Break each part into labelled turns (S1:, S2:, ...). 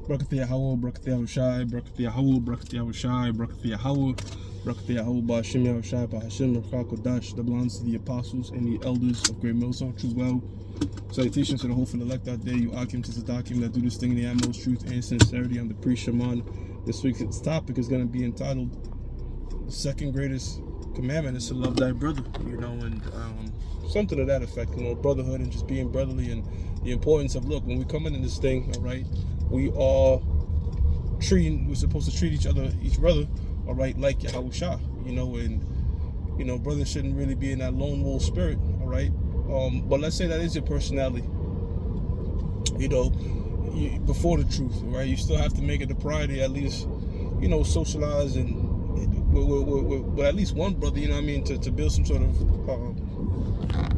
S1: Barakat Yahweh, Barakat Yahushai, Barakat Yahweh, Barakat Yahushai, Barakat Yahweh, Barakat Yahweh, Ba'Hashem Yahushai, Ba'Hashem, Rakha Kodash, that belongs to the apostles and the elders of Great Millstone, True Well. Salutations to the hopeful elect out there, you Akim to Zadakim that do this thing in the utmost truth and sincerity. I'm the priest Shaman. This week's topic is going to be entitled The Second Greatest Commandment is to Love Thy Brother, and something to that effect, brotherhood and just being brotherly, and the importance of, look, when we come into this thing, all right, we're supposed to treat each brother, all right, like Yahushua, and brothers shouldn't really be in that lone wolf spirit, all right. But let's say that is your personality, before the truth, right? You still have to make it a priority, at least, socialize and with at least one brother, to build some sort of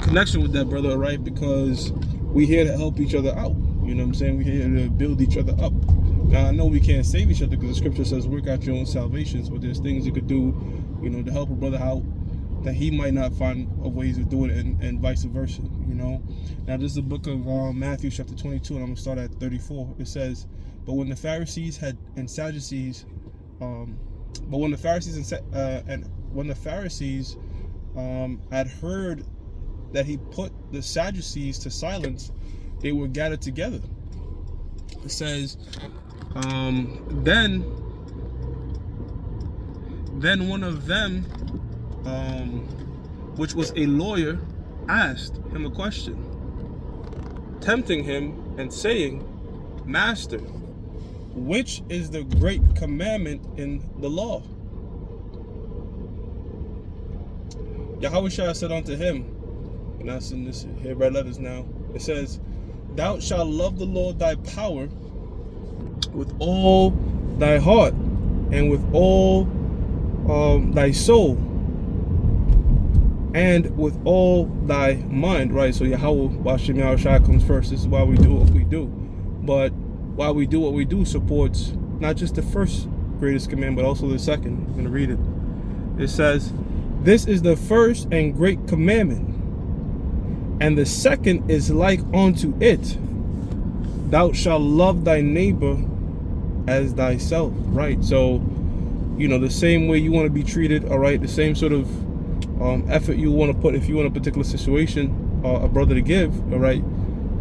S1: connection with that brother, right? Because we're here to help each other out, we're here to build each other up. Now, I know we can't save each other because the scripture says work out your own salvations, but there's things you could do, to help a brother out that he might not find a ways to do it, and vice versa, Now, this is the book of Matthew chapter 22, and I'm going to start at 34. It says, But when the Pharisees had heard that he put the Sadducees to silence, they were gathered together. It says, then one of them, which was a lawyer, asked him a question, tempting him and saying, Master, which is the great commandment in the law? Yahushua said unto him, and that's in this here red letters now, it says, Thou shalt love the Lord thy power with all thy heart and with all thy soul and with all thy mind, right? So Yahweh, Ba'Hashem Yahushua comes first. This is why we do what we do. But why we do what we do supports not just the first greatest command, but also the second. I'm going to read it. It says, This is the first and great commandment, and the second is like unto it. Thou shalt love thy neighbor as thyself, right? So, the same way you want to be treated, all right, the same sort of effort you want to put if you're in a particular situation, a brother to give, all right,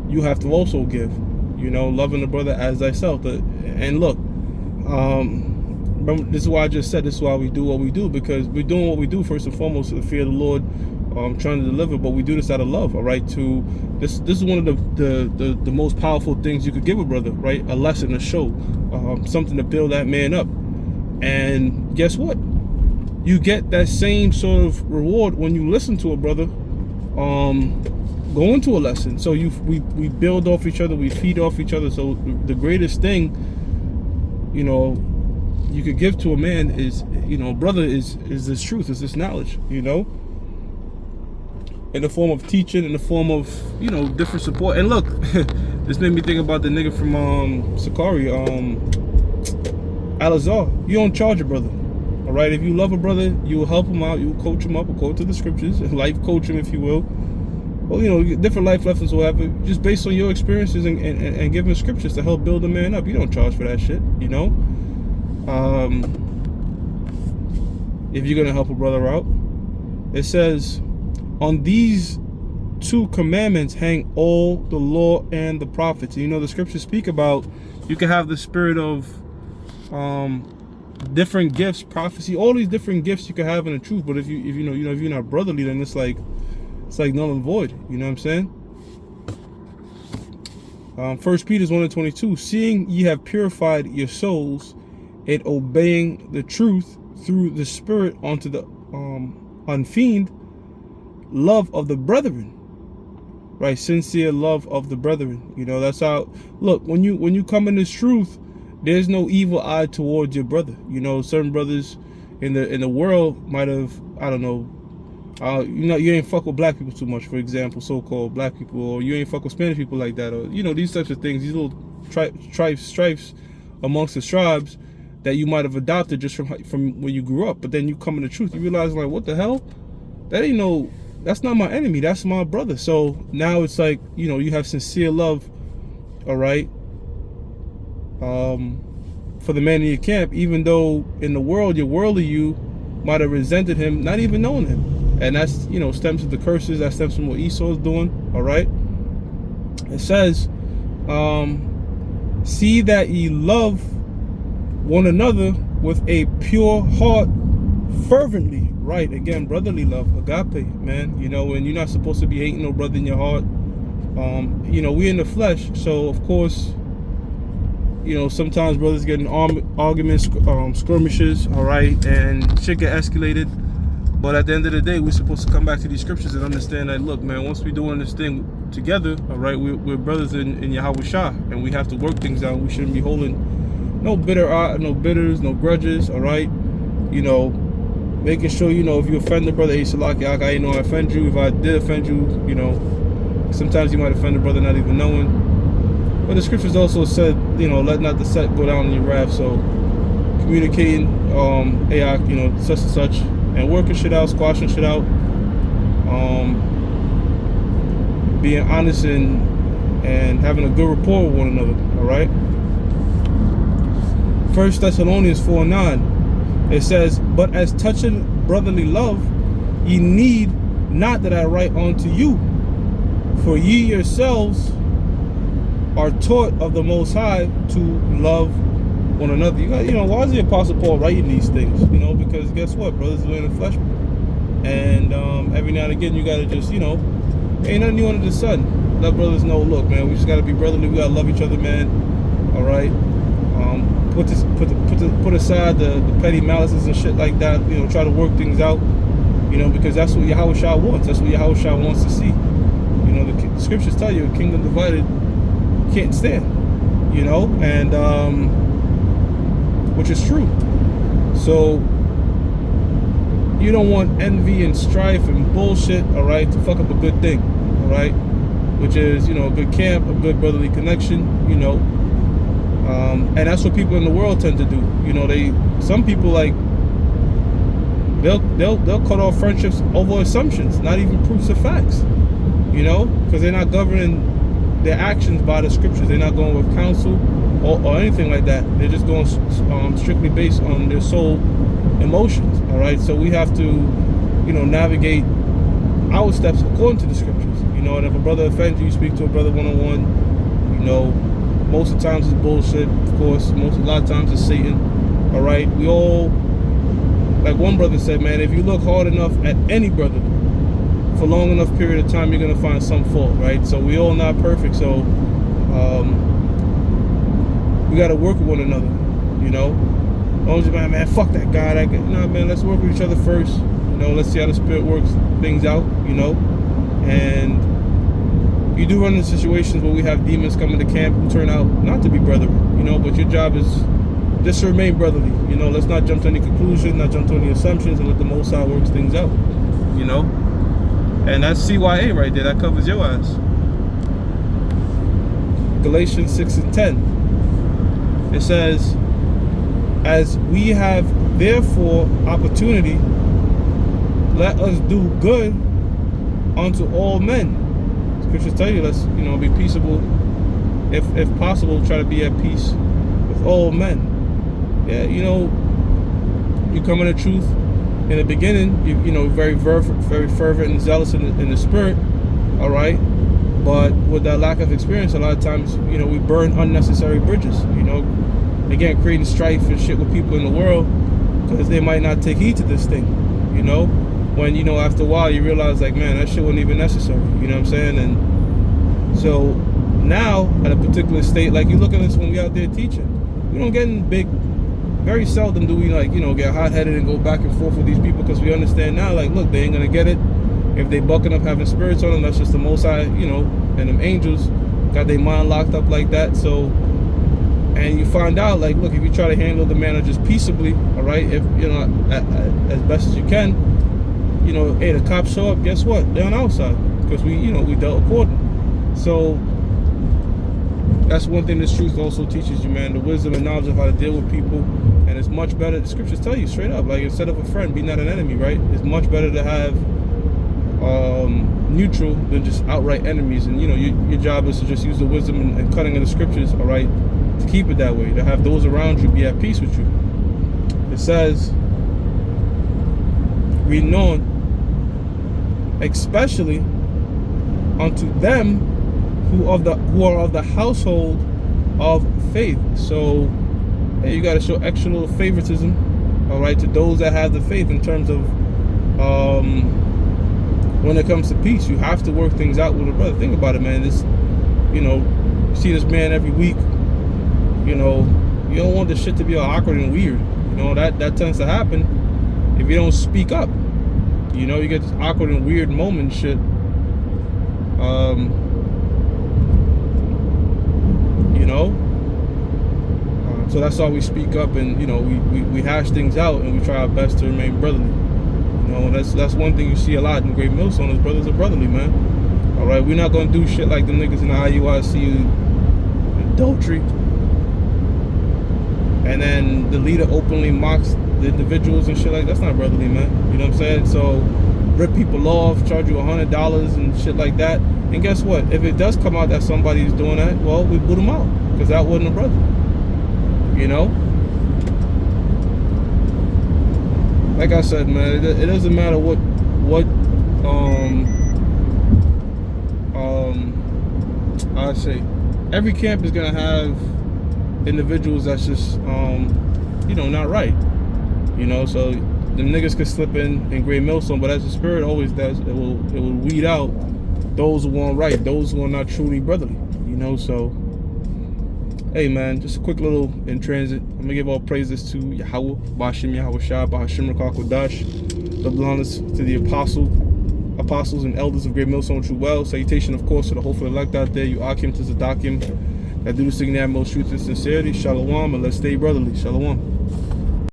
S1: you have to also give, loving the brother as thyself. And look, remember, this is why I just said this is why we do what we do, because we're doing what we do first and foremost to the fear of the Lord, trying to deliver, but we do this out of love, all right? This is one of the most powerful things you could give a brother, right? A lesson, a show, something to build that man up. And guess what? You get that same sort of reward when you listen to a brother go into a lesson. So we build off each other, we feed off each other. So the greatest thing, you could give to a man is, brother, is this truth, is this knowledge, in the form of teaching, in the form of, different support. And look, this made me think about the nigga from Sakari, Alazar. You don't charge a brother, all right? If you love a brother, you will help him out, you will coach him up, according to the scriptures, life coach him, if you will. Well, different life lessons or whatever, just based on your experiences and giving scriptures to help build a man up. You don't charge for that shit, if you're going to help a brother out. It says, on these two commandments hang all the law and the prophets. The scriptures speak about you can have the spirit of different gifts, prophecy, all these different gifts you can have in the truth. But if you're not brotherly, then it's like null and void. You know what I'm saying? 1 Peter 1:22, seeing ye have purified your souls in obeying the truth through the Spirit unto the unfeigned love of the brethren, right? Sincere love of the brethren. That's how. Look, when you come in this truth, there's no evil eye towards your brother. Certain brothers in the world might have, I don't know, you ain't fuck with black people too much, for example, so-called black people, or you ain't fuck with Spanish people like that, or these types of things, these little strifes amongst the tribes that you might have adopted just from when you grew up. But then you come in the truth, you realize, like, what the hell? That's not my enemy, that's my brother. So now it's like, you have sincere love, all right, for the man in your camp, even though in the world, your worldly you might have resented him, not even knowing him. And that's, stems from the curses, that stems from what Esau's doing, all right? It says, see that ye love one another with a pure heart fervently, right? Again, brotherly love, agape, man. And you're not supposed to be hating no brother in your heart. We in the flesh, so of course, sometimes brothers get in arguments, skirmishes, all right, and shit get escalated. But at the end of the day, we're supposed to come back to these scriptures and understand that, look, man, once we're doing this thing together, all right, we're brothers in Yahweh Shah, and we have to work things out. We shouldn't be holding no bitters, no grudges, all right? Making sure, if you offend the brother, hey, Salaki, I offend you. If I did offend you, sometimes you might offend the brother not even knowing. But the scriptures also said, let not the set go down in your wrath. So communicating, such and such, and working shit out, squashing shit out, being honest and having a good rapport with one another, all right? 1 Thessalonians 4:9, it says, but as touching brotherly love, ye need not that I write unto you, for ye yourselves are taught of the Most High to love one another. Why is the Apostle Paul writing these things? Because guess what? Brothers are in the flesh. And every now and again, you got to just, ain't nothing new under the sun. Let brothers know, look, man, we just got to be brotherly. We got to love each other, man. All right? Put aside the petty malices and shit like that. Try to work things out. Because that's what Yahweh Shah wants. That's what Yahweh Shah wants to see. The scriptures tell you, a kingdom divided can't stand, and which is true. So you don't want envy and strife and bullshit, all right, to fuck up a good thing, all right, which is, a good camp, a good brotherly connection, and that's what people in the world tend to do. Some people, like, they'll cut off friendships over assumptions, not even proofs of facts, because they're not governing their actions by the scriptures. They're not going with counsel or anything like that. They're just going strictly based on their soul emotions, all right? So we have to, navigate our steps according to the scriptures, and if a brother offends you, speak to a brother one-on-one. Most of the times it's bullshit, of course. A lot of times it's Satan, all right? We all, like one brother said, man, if you look hard enough at any brother for a long enough period of time, you're going to find some fault, right? So we all not perfect, so we got to work with one another, Don't just, man, fuck that guy. Man, let's work with each other first. Let's see how the Spirit works things out, And you do run into situations where we have demons coming to camp who turn out not to be brethren, but your job is just to remain brotherly. Let's not jump to any conclusions, not jump to any assumptions, and let the Most High works things out, And that's CYA right there. That covers your ass. Galatians 6:10. It says, as we have therefore opportunity, let us do good unto all men. Scriptures tell you, let's be peaceable. If possible, try to be at peace with all men. Yeah, you come in the truth. In the beginning, very fervent and zealous in the spirit, all right? But with that lack of experience, a lot of times, we burn unnecessary bridges, Again, creating strife and shit with people in the world because they might not take heed to this thing, When, after a while, you realize, like, man, that shit wasn't even necessary, you know what I'm saying? And so now, at a particular state, like you look at this when we out there teaching, we don't get in big. Very seldom do we, get hot-headed and go back and forth with these people because we understand now, like, look, they ain't gonna get it. If they bucking up having spirits on them, that's just the Most High, and them angels got their mind locked up like that. So, and you find out, like, look, if you try to handle the matter just peaceably, all right, if, as best as you can, hey, the cops show up, guess what? They're on our side because we dealt accordingly. So, that's one thing this truth also teaches you, man, the wisdom and knowledge of how to deal with people. And it's much better, the scriptures tell you straight up, like, instead of a friend, be not an enemy, right? It's much better to have neutral than just outright enemies. And your job is to just use the wisdom and cutting of the scriptures, all right, to keep it that way, to have those around you be at peace with you. It says, renown, especially unto them who are of the household of faith. So hey, you got to show extra little favoritism, all right, to those that have the faith in terms of when it comes to peace. You have to work things out with a brother. Think about it, man. This, you know, you see this man every week. You know, you don't want this shit to be all awkward and weird. You know, that tends to happen if you don't speak up. You know, you get this awkward and weird moment shit. You know, so that's why we speak up, and you know, we hash things out, and we try our best to remain brotherly. You know, that's one thing you see a lot in Great Millstone is brothers are brotherly, man. All right, we're not gonna do shit like the niggas in the IUIC, adultery, and then the leader openly mocks the individuals and shit like that's not brotherly, man. You know what I'm saying? So rip people off, charge you $100 and shit like that. And guess what? If it does come out that somebody's doing that, well, we boot them out because that wasn't a brother. You know? Like I said, man, it doesn't matter what I say. Every camp is gonna have individuals that's just you know, not right. You know, so the niggas could slip in Great Millstone, but as the Spirit always does, it will weed out those who aren't right, those who are not truly brotherly. You know, so hey man, just a quick little in transit. I'm gonna give all praises to Yahweh, Bashim Yahweh Shah, Bahashim Rakakodash, double honors to the apostles and elders of Great Millstone True Well. Salutation, of course, to the hopeful elect out there, you Akim to Zadakim, that do this thing in most truth and sincerity. Shalom, and let's stay brotherly. Shalom.